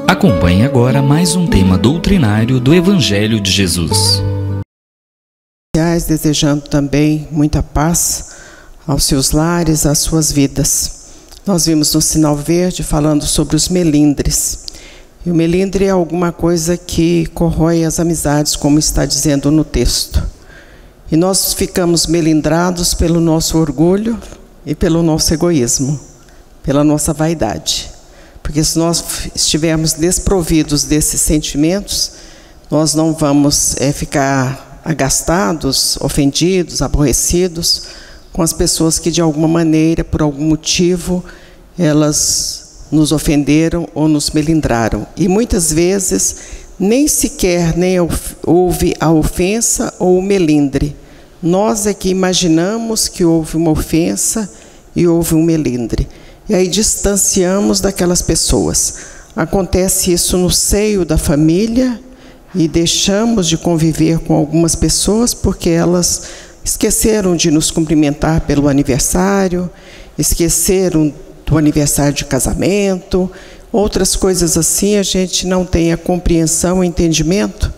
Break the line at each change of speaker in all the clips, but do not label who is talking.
Acompanhe agora mais um tema doutrinário do Evangelho de Jesus.
Desejando também muita paz aos seus lares, às suas vidas. Nós vimos no sinal verde falando sobre os melindres. E o melindre é alguma coisa que corrói as amizades, como está dizendo no texto. E nós ficamos melindrados pelo nosso orgulho e pelo nosso egoísmo, pela nossa vaidade. Porque se nós estivermos desprovidos desses sentimentos, nós não vamos ficar agastados, ofendidos, aborrecidos com as pessoas que de alguma maneira, por algum motivo, elas nos ofenderam ou nos melindraram. E muitas vezes nem sequer houve a ofensa ou o melindre. Nós é que imaginamos que houve uma ofensa e houve um melindre. E aí distanciamos daquelas pessoas. Acontece isso no seio da família e deixamos de conviver com algumas pessoas porque elas esqueceram de nos cumprimentar pelo aniversário, esqueceram do aniversário de casamento, outras coisas assim. A gente não tem a compreensão, o entendimento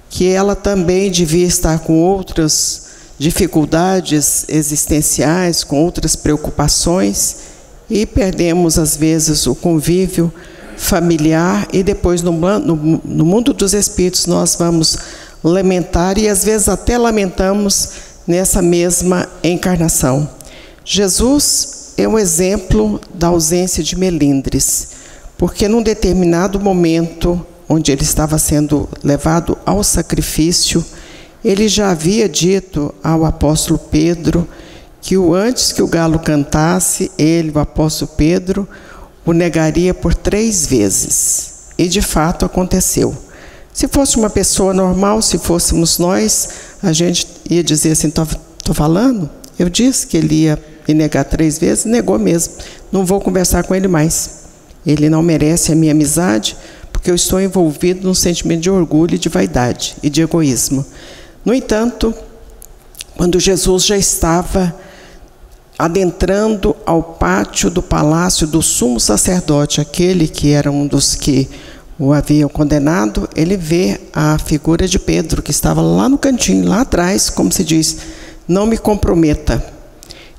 que ela também devia estar com outras dificuldades existenciais, com outras preocupações, e perdemos às vezes o convívio familiar, e depois no mundo dos espíritos nós vamos lamentar, e às vezes até lamentamos nessa mesma encarnação. Jesus é um exemplo da ausência de melindres, porque num determinado momento, onde ele estava sendo levado ao sacrifício, ele já havia dito ao apóstolo Pedro que antes que o galo cantasse, ele, o apóstolo Pedro, o negaria por 3 vezes. E de fato aconteceu. Se fosse uma pessoa normal, se fôssemos nós, a gente ia dizer assim: estou falando? Eu disse que ele ia me negar 3 vezes, negou mesmo. Não vou conversar com ele mais. Ele não merece a minha amizade, porque eu estou envolvido num sentimento de orgulho, de vaidade e de egoísmo. No entanto, quando Jesus já estava adentrando ao pátio do palácio do sumo sacerdote, aquele que era um dos que o haviam condenado, ele vê a figura de Pedro, que estava lá no cantinho, lá atrás, como se diz: não me comprometa.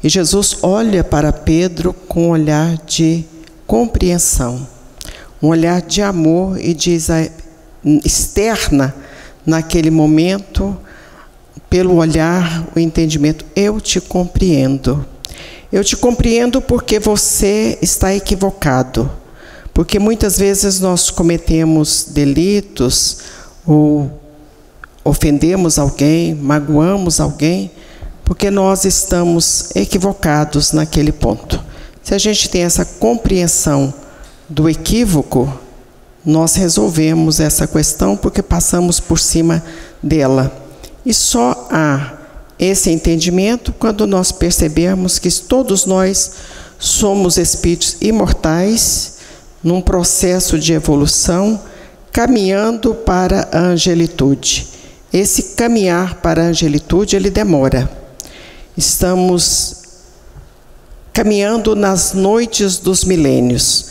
E Jesus olha para Pedro com um olhar de compreensão, um olhar de amor, e diz, externa naquele momento, pelo olhar, o entendimento: eu te compreendo. Eu te compreendo porque você está equivocado. Porque muitas vezes nós cometemos delitos, ou ofendemos alguém, magoamos alguém, porque nós estamos equivocados naquele ponto. Se a gente tem essa compreensão do equívoco, nós resolvemos essa questão porque passamos por cima dela. E só há esse entendimento quando nós percebermos que todos nós somos espíritos imortais, num processo de evolução, caminhando para a angelitude. Esse caminhar para a angelitude, ele demora. Estamos caminhando nas noites dos milênios.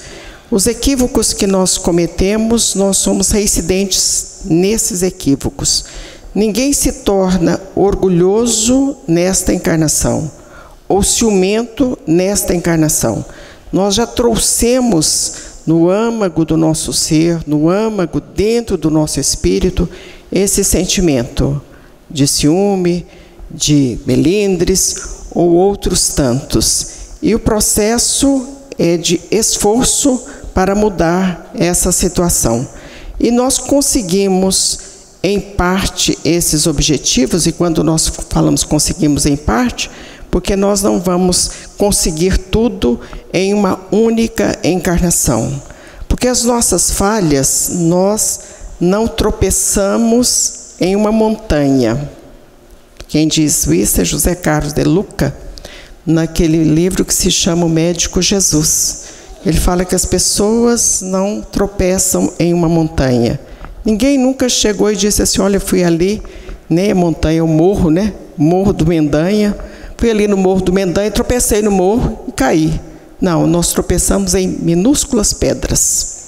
Os equívocos que nós cometemos, nós somos reincidentes nesses equívocos. Ninguém se torna orgulhoso nesta encarnação, ou ciumento nesta encarnação. Nós já trouxemos no âmago do nosso ser, no âmago dentro do nosso espírito, esse sentimento de ciúme, de melindres ou outros tantos. E o processo é de esforço para mudar essa situação. E nós conseguimos em parte esses objetivos, e quando nós falamos conseguimos em parte, porque nós não vamos conseguir tudo em uma única encarnação. Porque as nossas falhas, nós não tropeçamos em uma montanha. Quem diz isso é José Carlos de Luca, naquele livro que se chama O Médico Jesus. Ele fala que as pessoas não tropeçam em uma montanha. Ninguém nunca chegou e disse assim: olha, fui ali, né, montanha, o morro, né, Morro do Mendanha, fui ali no Morro do Mendanha, tropecei no morro e caí. Não, nós tropeçamos em minúsculas pedras.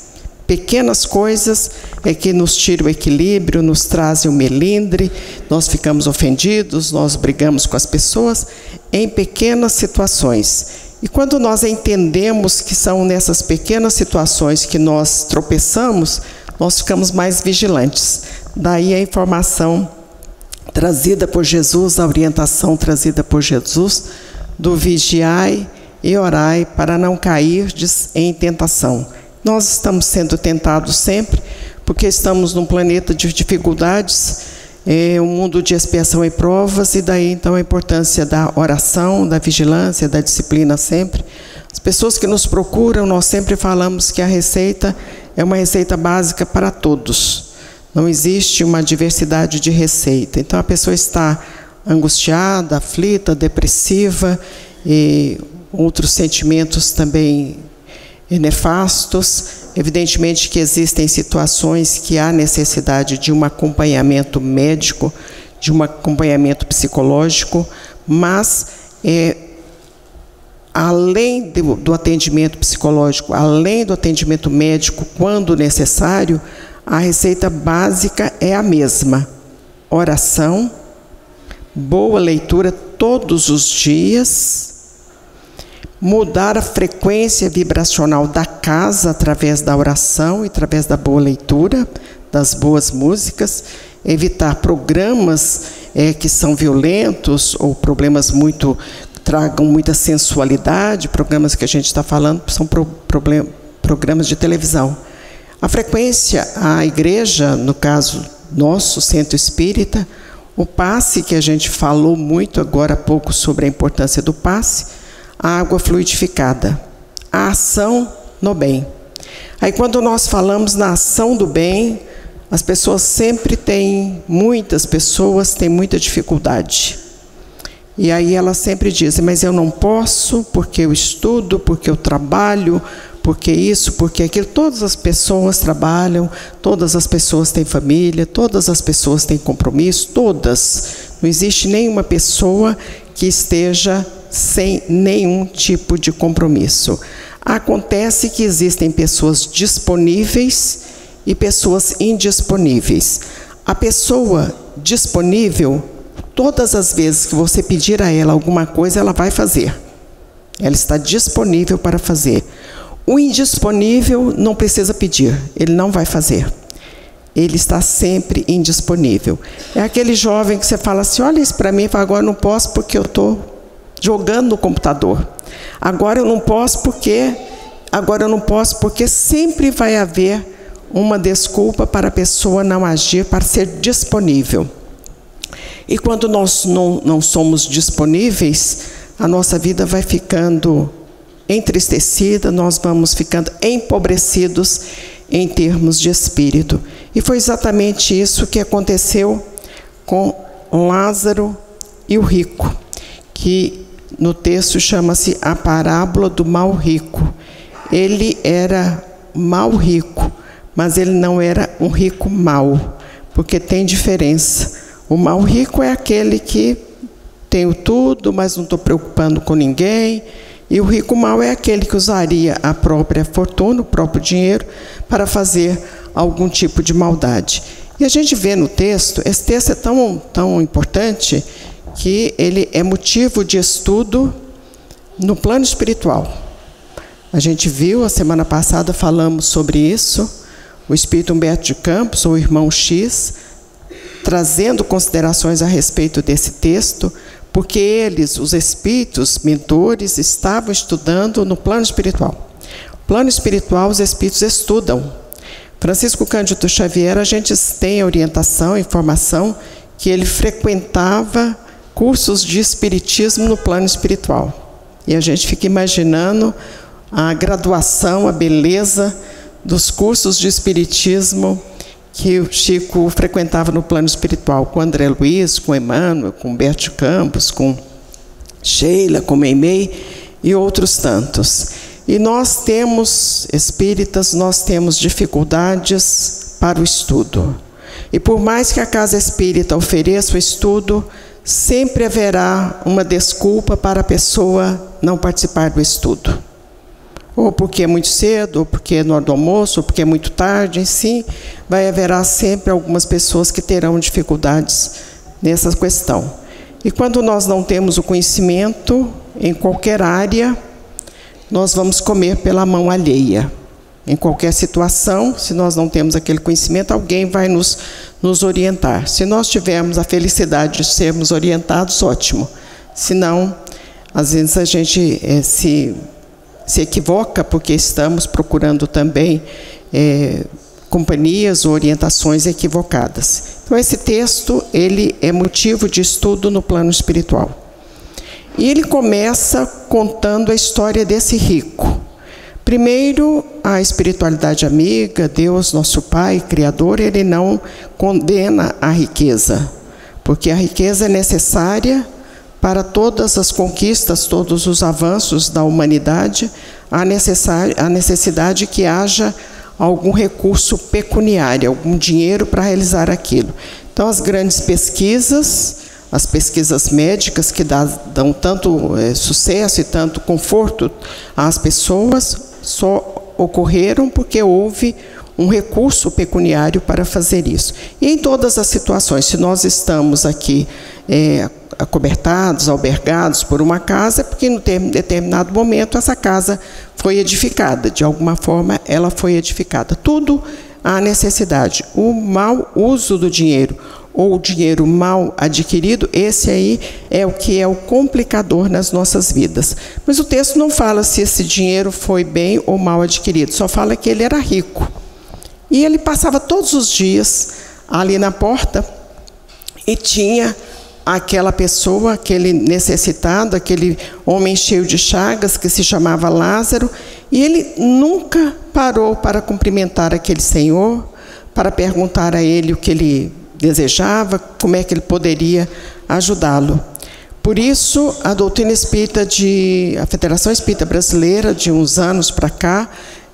pequenas coisas é que nos tira o equilíbrio, nos trazem o melindre, nós ficamos ofendidos, nós brigamos com as pessoas em pequenas situações. E quando nós entendemos que são nessas pequenas situações que nós tropeçamos, nós ficamos mais vigilantes. Daí a informação trazida por Jesus, a orientação trazida por Jesus, do vigiai e orai para não cairdes em tentação. Nós estamos sendo tentados sempre, porque estamos num planeta de dificuldades, um mundo de expiação e provas, e daí então a importância da oração, da vigilância, da disciplina sempre. As pessoas que nos procuram, nós sempre falamos que a receita é uma receita básica para todos. Não existe uma diversidade de receita. Então a pessoa está angustiada, aflita, depressiva e outros sentimentos também nefastos. Evidentemente que existem situações que há necessidade de um acompanhamento médico, de um acompanhamento psicológico, mas além do atendimento psicológico, além do atendimento médico, quando necessário, a receita básica é a mesma: oração, boa leitura todos os dias, mudar a frequência vibracional da casa através da oração e através da boa leitura, das boas músicas, evitar programas que são violentos ou programas tragam muita sensualidade. Programas que a gente está falando são programas de televisão. A frequência, a igreja, no caso nosso, Centro Espírita, o passe, que a gente falou muito agora há pouco sobre a importância do passe, a água fluidificada, a ação no bem. Aí quando nós falamos na ação do bem, as pessoas muitas pessoas têm muita dificuldade. E aí elas sempre dizem, mas eu não posso, porque eu estudo, porque eu trabalho, porque isso, porque aquilo. Todas as pessoas trabalham, todas as pessoas têm família, todas as pessoas têm compromisso, todas. Não existe nenhuma pessoa que esteja sem nenhum tipo de compromisso. Acontece que existem pessoas disponíveis e pessoas indisponíveis. A pessoa disponível, todas as vezes que você pedir a ela alguma coisa, ela vai fazer. Ela está disponível para fazer. O indisponível não precisa pedir, ele não vai fazer. Ele está sempre indisponível. É aquele jovem que você fala assim, olha isso para mim, agora eu não posso porque eu estou jogando no computador. Agora eu não posso porque sempre vai haver uma desculpa para a pessoa não agir, para ser disponível. E quando nós não somos disponíveis, a nossa vida vai ficando entristecida, nós vamos ficando empobrecidos em termos de espírito. E foi exatamente isso que aconteceu com Lázaro e o rico, que no texto chama-se a parábola do mau rico. Ele era mau rico, mas ele não era um rico mau, porque tem diferença. O mau rico é aquele que tenho tudo, mas não estou preocupando com ninguém. E o rico mau é aquele que usaria a própria fortuna, o próprio dinheiro, para fazer algum tipo de maldade. E a gente vê no texto, esse texto é tão importante, que ele é motivo de estudo no plano espiritual. A gente viu, a semana passada falamos sobre isso, o espírito Humberto de Campos, ou o irmão X, trazendo considerações a respeito desse texto, porque eles, os espíritos mentores, estavam estudando no plano espiritual. O plano espiritual, os espíritos estudam. Francisco Cândido Xavier, a gente tem a orientação, a informação, que ele frequentava cursos de espiritismo no plano espiritual. E a gente fica imaginando a graduação, a beleza dos cursos de espiritismo que o Chico frequentava no plano espiritual, com André Luiz, com Emmanuel, com Humberto de Campos, com Sheila, com Meimei e outros tantos. E nós temos, espíritas, nós temos dificuldades para o estudo. E por mais que a casa espírita ofereça o estudo, sempre haverá uma desculpa para a pessoa não participar do estudo. ou porque é muito cedo, ou porque é na hora do almoço, ou porque é muito tarde, sim, haverá sempre algumas pessoas que terão dificuldades nessa questão. E quando nós não temos o conhecimento, em qualquer área, nós vamos comer pela mão alheia. Em qualquer situação, se nós não temos aquele conhecimento, alguém vai nos orientar. Se nós tivermos a felicidade de sermos orientados, ótimo. Se não, às vezes a gente se equivoca, porque estamos procurando também companhias ou orientações equivocadas. Então, esse texto, ele é motivo de estudo no plano espiritual. E ele começa contando a história desse rico. Primeiro, a espiritualidade amiga, Deus, nosso Pai, Criador, ele não condena a riqueza, porque a riqueza é necessária para todas as conquistas, todos os avanços da humanidade. Há necessidade que haja algum recurso pecuniário, algum dinheiro para realizar aquilo. Então, as grandes pesquisas, as pesquisas médicas que dão tanto sucesso e tanto conforto às pessoas, só ocorreram porque houve um recurso pecuniário para fazer isso. E em todas as situações, se nós estamos aqui acobertados, albergados por uma casa, é porque em determinado momento essa casa foi edificada, de alguma forma ela foi edificada. Tudo há necessidade. O mau uso do dinheiro, ou o dinheiro mal adquirido, esse aí é o que é o complicador nas nossas vidas. Mas o texto não fala se esse dinheiro foi bem ou mal adquirido, só fala que ele era rico. E ele passava todos os dias ali na porta e tinha aquela pessoa, aquele necessitado, aquele homem cheio de chagas que se chamava Lázaro, e ele nunca parou para cumprimentar aquele senhor, para perguntar a ele o que ele desejava, como é que ele poderia ajudá-lo. Por isso, a doutrina espírita a Federação Espírita Brasileira, de uns anos para cá,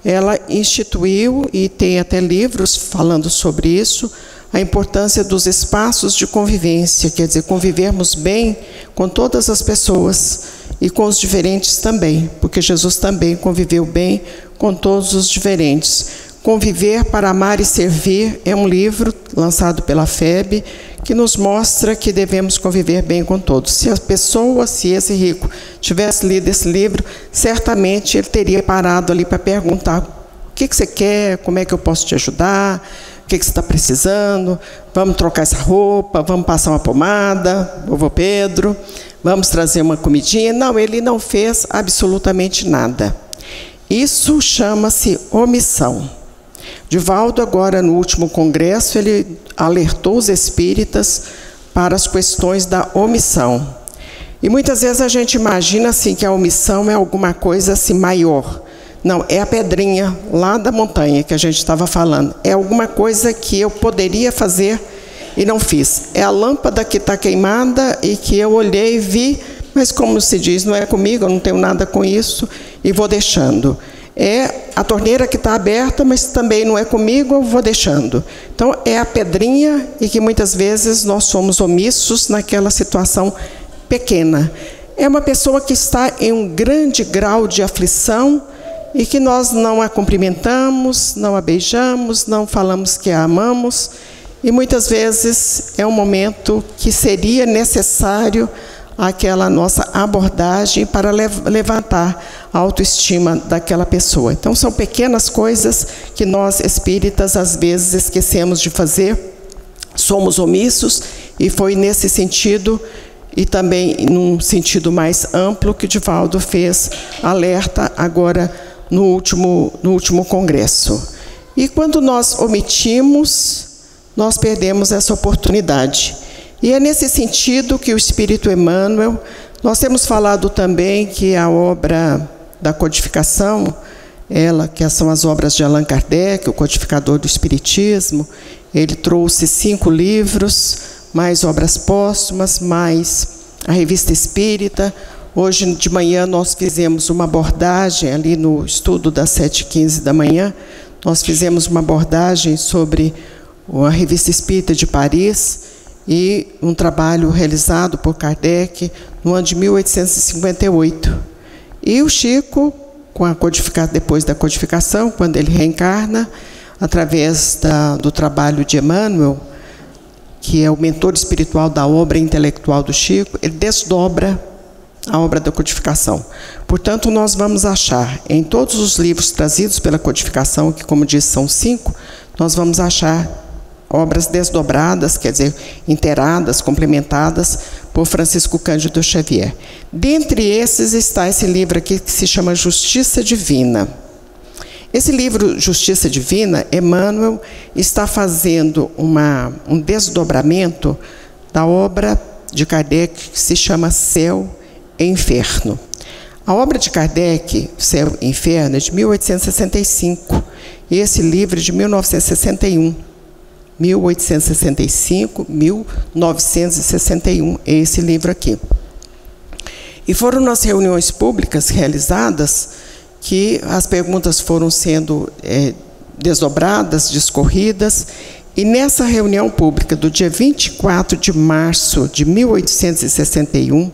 ela instituiu, e tem até livros falando sobre isso, a importância dos espaços de convivência, quer dizer, convivermos bem com todas as pessoas e com os diferentes também, porque Jesus também conviveu bem com todos os diferentes. Conviver para Amar e Servir é um livro lançado pela FEB que nos mostra que devemos conviver bem com todos. Se a pessoa, se esse rico tivesse lido esse livro, certamente ele teria parado ali para perguntar: o que você quer, como é que eu posso te ajudar, o que você está precisando, vamos trocar essa roupa, vamos passar uma pomada, vovô Pedro, vamos trazer uma comidinha. Não, ele não fez absolutamente nada. Isso chama-se omissão. Divaldo, agora no último congresso, ele alertou os espíritas para as questões da omissão. E muitas vezes a gente imagina assim que a omissão é alguma coisa assim maior. Não, é a pedrinha lá da montanha que a gente estava falando. É alguma coisa que eu poderia fazer e não fiz. É a lâmpada que está queimada e que eu olhei e vi, mas como se diz, não é comigo, eu não tenho nada com isso e vou deixando. É a torneira que está aberta, mas também não é comigo, eu vou deixando. Então, é a pedrinha e que muitas vezes nós somos omissos naquela situação pequena. É uma pessoa que está em um grande grau de aflição e que nós não a cumprimentamos, não a beijamos, não falamos que a amamos. E muitas vezes é um momento que seria necessário aquela nossa abordagem para levantar a autoestima daquela pessoa. Então, são pequenas coisas que nós espíritas às vezes esquecemos de fazer, somos omissos, e foi nesse sentido, e também num sentido mais amplo, que Divaldo fez alerta agora no último congresso. E quando nós omitimos, nós perdemos essa oportunidade. E é nesse sentido que o Espírito Emmanuel, nós temos falado também que a obra da codificação, que são as obras de Allan Kardec, o codificador do Espiritismo, ele trouxe 5 livros, mais obras póstumas, mais a Revista Espírita. Hoje de manhã nós fizemos uma abordagem, ali no estudo das 7h15 da manhã, nós fizemos uma abordagem sobre a Revista Espírita de Paris, e um trabalho realizado por Kardec no ano de 1858. E o Chico depois da codificação, quando ele reencarna, através do trabalho de Emmanuel, que é o mentor espiritual da obra intelectual do Chico, ele desdobra a obra da codificação. Portanto, nós vamos achar em todos os livros trazidos pela codificação, que, como disse, são 5, nós vamos achar obras desdobradas, quer dizer, inteiradas, complementadas por Francisco Cândido Xavier. Dentre esses está esse livro aqui que se chama Justiça Divina. Esse livro, Justiça Divina, Emmanuel está fazendo um desdobramento da obra de Kardec que se chama Céu e Inferno. A obra de Kardec, Céu e Inferno, é de 1865 e esse livro é de 1961. 1865, 1961, é esse livro aqui. E foram nas reuniões públicas realizadas que as perguntas foram sendo desdobradas, discorridas, e nessa reunião pública do dia 24 de março de 1861,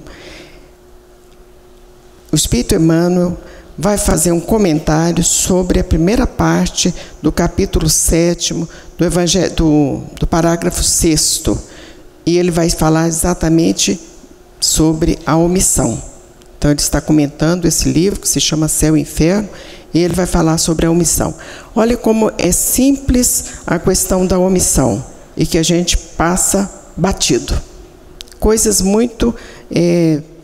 o Espírito Emmanuel vai fazer um comentário sobre a primeira parte do capítulo 7º do Evangelho, do parágrafo 6º, e ele vai falar exatamente sobre a omissão. Então, ele está comentando esse livro, que se chama Céu e Inferno, e ele vai falar sobre a omissão. Olha como é simples a questão da omissão, e que a gente passa batido. Coisas muito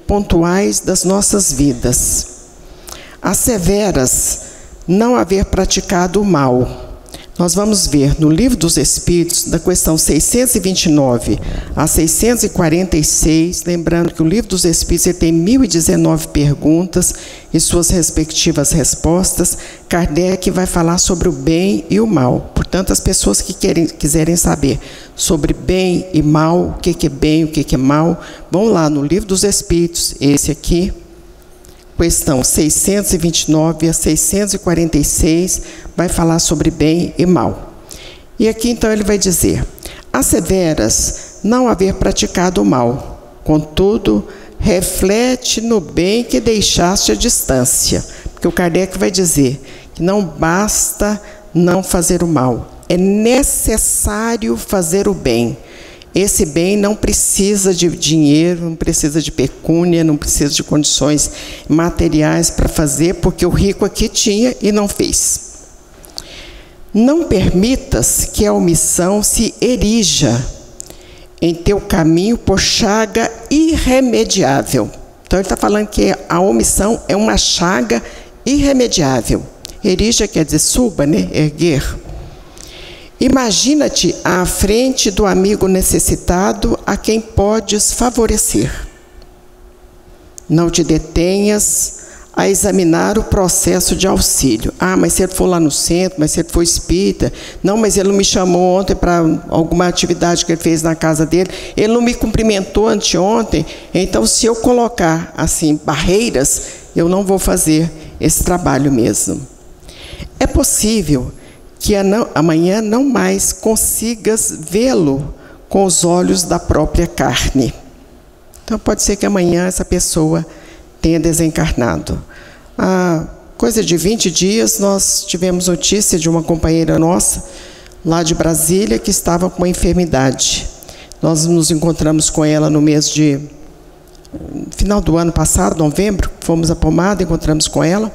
pontuais das nossas vidas. Asseveras não haver praticado o mal. Nós vamos ver no Livro dos Espíritos, da questão 629 a 646, lembrando que o Livro dos Espíritos ele tem 1019 perguntas e suas respectivas respostas. Kardec vai falar sobre o bem e o mal. Portanto, as pessoas que quiserem saber sobre bem e mal, o que é bem, o que é mal, vão lá no Livro dos Espíritos, esse aqui, questão 629 a 646, vai falar sobre bem e mal. E aqui, então, ele vai dizer: asseveras não haver praticado o mal, contudo, reflete no bem que deixaste à distância. Porque o Kardec vai dizer que não basta não fazer o mal, é necessário fazer o bem. Esse bem não precisa de dinheiro, não precisa de pecúnia, não precisa de condições materiais para fazer, porque o rico aqui tinha e não fez. Não permitas que a omissão se erija em teu caminho por chaga irremediável. Então, ele está falando que a omissão é uma chaga irremediável. Erija quer dizer suba, né? Erguer. Imagina-te à frente do amigo necessitado a quem podes favorecer. Não te detenhas a examinar o processo de auxílio. Ah, mas se ele for lá no centro, mas se ele for espírita, não, mas ele não me chamou ontem para alguma atividade que ele fez na casa dele, ele não me cumprimentou anteontem, então se eu colocar assim barreiras, eu não vou fazer esse trabalho mesmo. É possível que amanhã não mais consigas vê-lo com os olhos da própria carne. Então, pode ser que amanhã essa pessoa tenha desencarnado. Há coisa de 20 dias, nós tivemos notícia de uma companheira nossa, lá de Brasília, que estava com uma enfermidade. Nós nos encontramos com ela no mês de... final do ano passado, novembro, fomos à Pomada, encontramos com ela.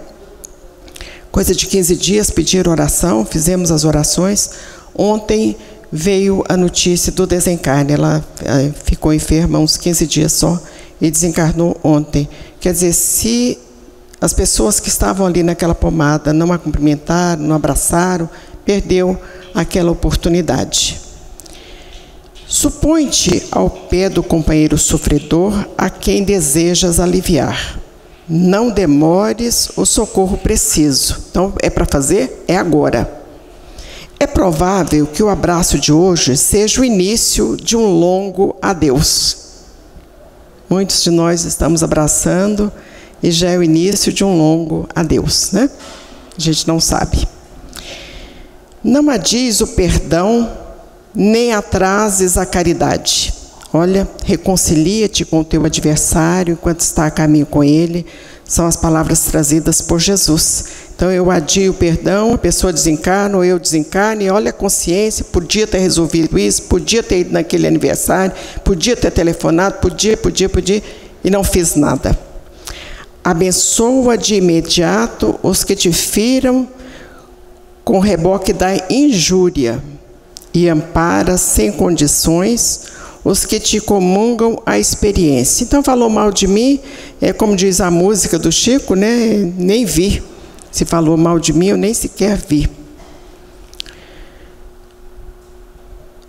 Coisa de 15 dias, pediram oração, fizemos as orações. Ontem veio a notícia do desencarne. Ela ficou enferma uns 15 dias só e desencarnou ontem. Quer dizer, se as pessoas que estavam ali naquela pomada não a cumprimentaram, não abraçaram, perdeu aquela oportunidade. Supõe-te ao pé do companheiro sofredor a quem desejas aliviar. Não demores o socorro preciso. Então, é para fazer? É agora. É provável que o abraço de hoje seja o início de um longo adeus. Muitos de nós estamos abraçando e já é o início de um longo adeus, né? A gente não sabe. Não adies o perdão, nem atrases a caridade. Olha, reconcilia-te com o teu adversário enquanto está a caminho com ele. São as palavras trazidas por Jesus. Então eu adio o perdão, a pessoa desencarna ou eu desencarno, e olha a consciência, podia ter resolvido isso, podia ter ido naquele aniversário, podia ter telefonado, podia, e não fiz nada. Abençoa de imediato os que te firam com reboque da injúria, e ampara sem condições os que te comungam a experiência. Então falou mal de mim, é como diz a música do Chico, né? Nem vi. Se falou mal de mim, eu nem sequer vi.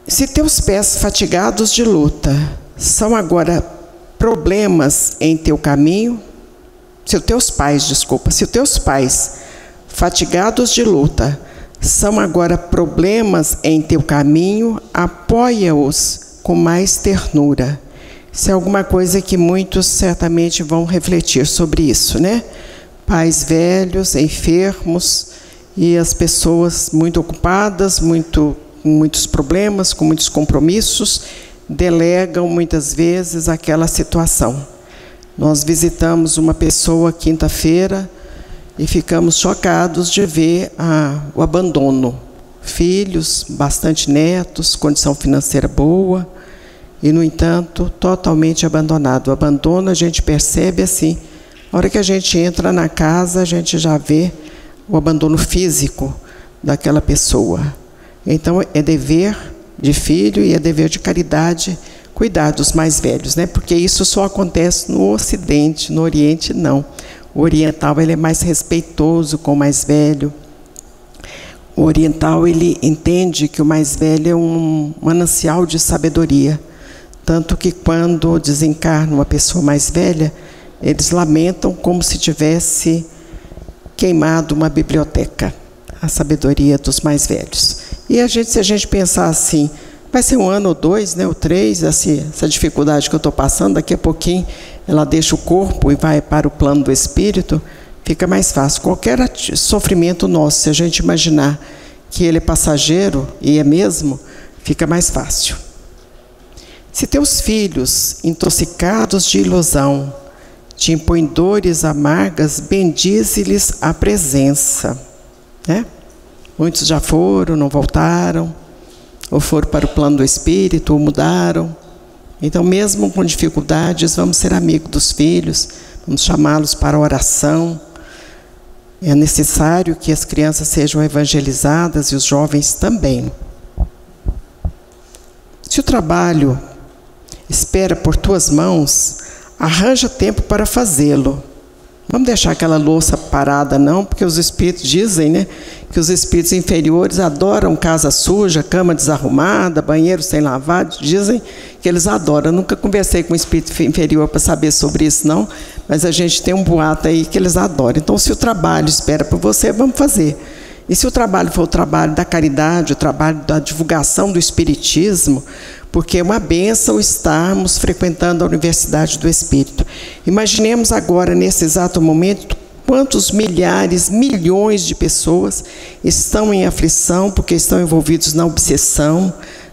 Se teus pés fatigados de luta são agora problemas em teu caminho, se os teus pais fatigados de luta são agora problemas em teu caminho, apoia-os com mais ternura. Isso é alguma coisa que muitos certamente vão refletir sobre isso, né? Pais velhos, enfermos, e as pessoas muito ocupadas, com muitos problemas, com muitos compromissos, delegam muitas vezes aquela situação. Nós visitamos uma pessoa quinta-feira e ficamos chocados de ver o abandono. Filhos, bastante netos, condição financeira boa, e, no entanto, totalmente abandonado. O abandono a gente percebe assim, a hora que a gente entra na casa, a gente já vê o abandono físico daquela pessoa. Então, é dever de filho e é dever de caridade cuidar dos mais velhos, né? Porque isso só acontece no Ocidente, no Oriente não. O oriental ele é mais respeitoso com o mais velho. O oriental ele entende que o mais velho é um manancial de sabedoria. Tanto que quando desencarna uma pessoa mais velha, eles lamentam como se tivesse queimado uma biblioteca, a sabedoria dos mais velhos. E se a gente pensar assim, vai ser 1 ano ou 2, né, ou 3, essa dificuldade que eu estou passando, daqui a pouquinho ela deixa o corpo e vai para o plano do espírito, fica mais fácil. Qualquer sofrimento nosso, se a gente imaginar que ele é passageiro, e é mesmo, fica mais fácil. Se teus filhos, intoxicados de ilusão, te impõem dores amargas, bendize-lhes a presença. Né? Muitos já foram, não voltaram, ou foram para o plano do espírito, ou mudaram. Então, mesmo com dificuldades, vamos ser amigos dos filhos, vamos chamá-los para a oração. É necessário que as crianças sejam evangelizadas e os jovens também. Se o trabalho espera por tuas mãos, arranja tempo para fazê-lo. Vamos deixar aquela louça parada não, porque os espíritos dizem, né, que os espíritos inferiores adoram casa suja, cama desarrumada, banheiro sem lavar, dizem que eles adoram. Eu nunca conversei com um espírito inferior para saber sobre isso não, mas a gente tem um boato aí que eles adoram. Então, se o trabalho espera por você, vamos fazer. E se o trabalho for o trabalho da caridade, o trabalho da divulgação do espiritismo, porque é uma bênção estarmos frequentando a Universidade do Espírito. Imaginemos agora, nesse exato momento, quantos milhares, milhões de pessoas estão em aflição porque estão envolvidos na obsessão,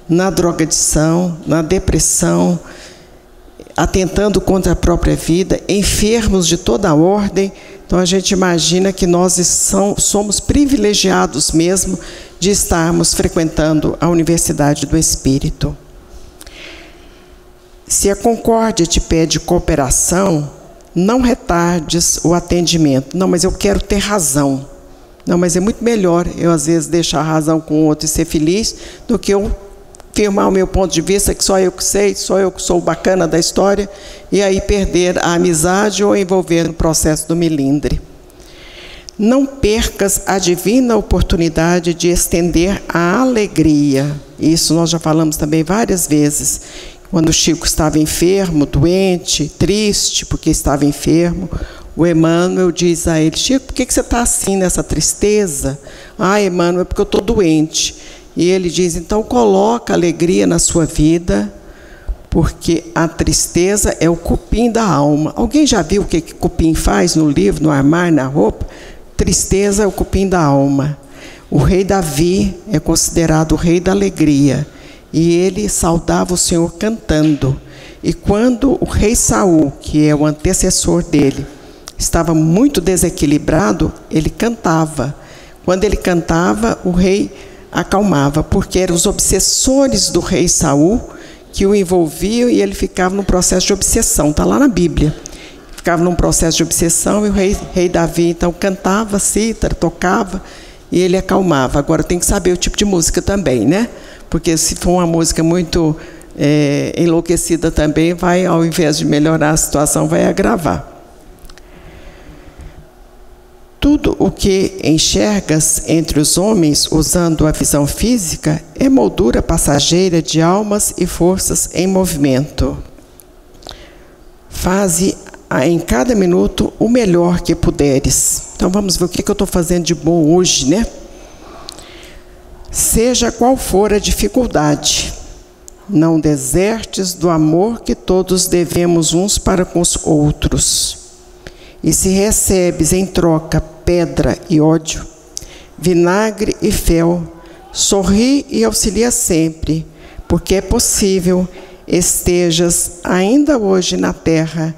na drogadição, na depressão, atentando contra a própria vida, enfermos de toda a ordem. Então a gente imagina que nós somos privilegiados mesmo de estarmos frequentando a Universidade do Espírito. Se a concórdia te pede cooperação, não retardes o atendimento. Não, mas eu quero ter razão. Não, mas é muito melhor eu às vezes deixar a razão com o outro e ser feliz do que eu firmar o meu ponto de vista que só eu que sei, só eu que sou o bacana da história, e aí perder a amizade ou envolver no processo do melindre. Não percas a divina oportunidade de estender a alegria. Isso nós já falamos também várias vezes. Quando o Chico estava enfermo, doente, triste, porque estava enfermo, o Emmanuel diz a ele: Chico, por que você está assim nessa tristeza? Ah, Emmanuel, é porque eu estou doente. E ele diz: então coloca alegria na sua vida, porque a tristeza é o cupim da alma. Alguém já viu o que cupim faz no livro, no armário, na roupa? Tristeza é o cupim da alma. O rei Davi é considerado o rei da alegria. E ele saudava o Senhor cantando. E quando o rei Saul, que é o antecessor dele, estava muito desequilibrado, ele cantava. Quando ele cantava, o rei acalmava, porque eram os obsessores do rei Saul que o envolviam e ele ficava num processo de obsessão. Está lá na Bíblia. Ficava num processo de obsessão e o rei Davi, então, cantava cítara, tocava e ele acalmava. Agora, tem que saber o tipo de música também, né? Porque se for uma música muito enlouquecida também, vai, ao invés de melhorar a situação, vai agravar. Tudo o que enxergas entre os homens, usando a visão física, é moldura passageira de almas e forças em movimento. Faze em cada minuto o melhor que puderes. Então vamos ver o que eu estou fazendo de bom hoje, né? Seja qual for a dificuldade, não desertes do amor que todos devemos uns para com os outros. E se recebes em troca pedra e ódio, vinagre e fel, sorri e auxilia sempre, porque é possível estejas ainda hoje na terra,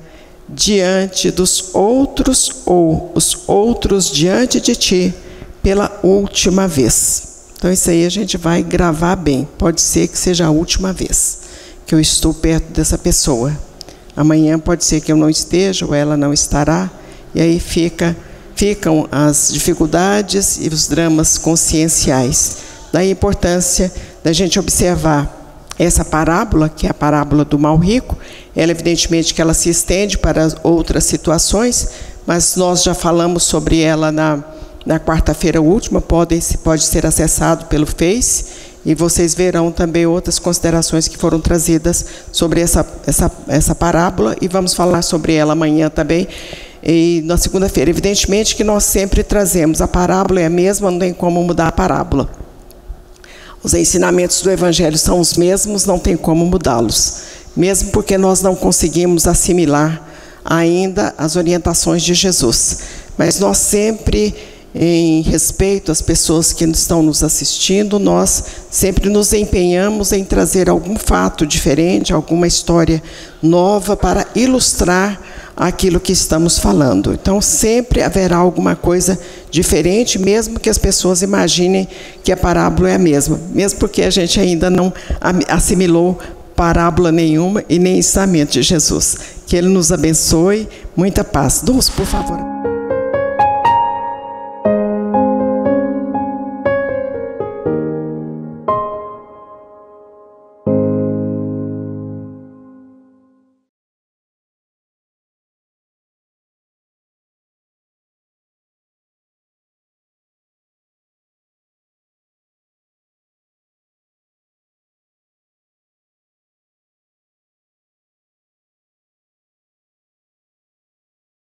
diante dos outros ou os outros diante de ti, pela última vez. Então isso aí a gente vai gravar bem. Pode ser que seja a última vez que eu estou perto dessa pessoa. Amanhã pode ser que eu não esteja ou ela não estará, e aí ficam as dificuldades e os dramas conscienciais. Daí a importância da gente observar essa parábola, que é a parábola do mal rico. Ela, evidentemente, que ela se estende para outras situações, mas nós já falamos sobre ela na quarta-feira última, pode ser acessado pelo Face, e vocês verão também outras considerações que foram trazidas sobre essa parábola, e vamos falar sobre ela amanhã também, e na segunda-feira. Evidentemente que nós sempre trazemos, a parábola é a mesma, não tem como mudar a parábola. Os ensinamentos do Evangelho são os mesmos, não tem como mudá-los, mesmo porque nós não conseguimos assimilar ainda as orientações de Jesus. Mas nós sempre, em respeito às pessoas que estão nos assistindo, nós sempre nos empenhamos em trazer algum fato diferente, alguma história nova para ilustrar aquilo que estamos falando. Então, sempre haverá alguma coisa diferente, mesmo que as pessoas imaginem que a parábola é a mesma, mesmo porque a gente ainda não assimilou parábola nenhuma e nem ensinamento de Jesus. Que Ele nos abençoe. Muita paz. Dulce, por favor.